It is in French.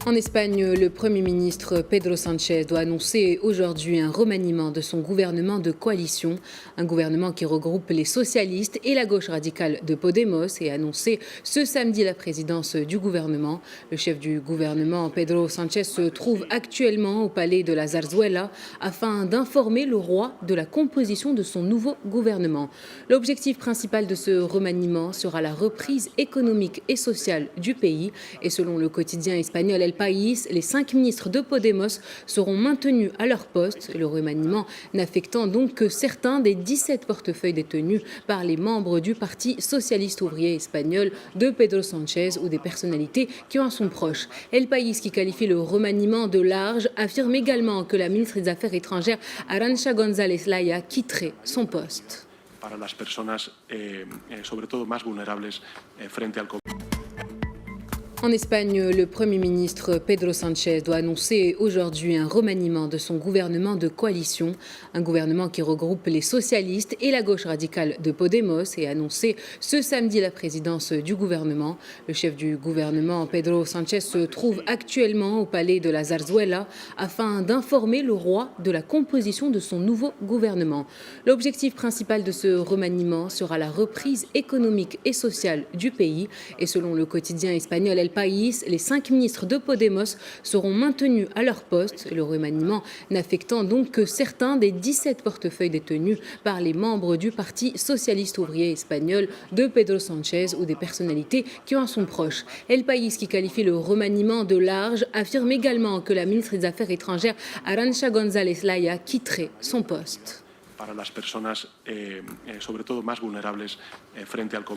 En Espagne, le Premier ministre Pedro Sánchez doit annoncer aujourd'hui un remaniement de son gouvernement de coalition, un gouvernement qui regroupe les socialistes et la gauche radicale de Podemos et a annoncé ce samedi la présidence du gouvernement. Le chef du gouvernement, Pedro Sánchez, se trouve actuellement au palais de la Zarzuela afin d'informer le roi de la composition de son nouveau gouvernement. L'objectif principal de ce remaniement sera la reprise économique et sociale du pays et selon le quotidien espagnol El País, les 5 ministres de Podemos seront maintenus à leur poste, le remaniement n'affectant donc que certains des 17 portefeuilles détenus par les membres du Parti socialiste ouvrier espagnol de Pedro Sánchez ou des personnalités qui en sont proches. El País, qui qualifie le remaniement de large, affirme également que la ministre des Affaires étrangères Arantxa González Laya quitterait son poste. Para las personas, sobre todo más vulnerables frente al COVID. En Espagne, le Premier ministre Pedro Sánchez doit annoncer aujourd'hui un remaniement de son gouvernement de coalition, un gouvernement qui regroupe les socialistes et la gauche radicale de Podemos et a annoncé ce samedi la présidence du gouvernement. Le chef du gouvernement, Pedro Sánchez, se trouve actuellement au palais de la Zarzuela afin d'informer le roi de la composition de son nouveau gouvernement. L'objectif principal de ce remaniement sera la reprise économique et sociale du pays et selon le quotidien espagnol El País, les 5 ministres de Podemos seront maintenus à leur poste, le remaniement n'affectant donc que certains des 17 portefeuilles détenus par les membres du Parti socialiste ouvrier espagnol de Pedro Sánchez ou des personnalités qui en sont proches. El País, qui qualifie le remaniement de large, affirme également que la ministre des Affaires étrangères Arantxa González Laya quitterait son poste. Para las personas, sobre todo más vulnerables frente al COVID.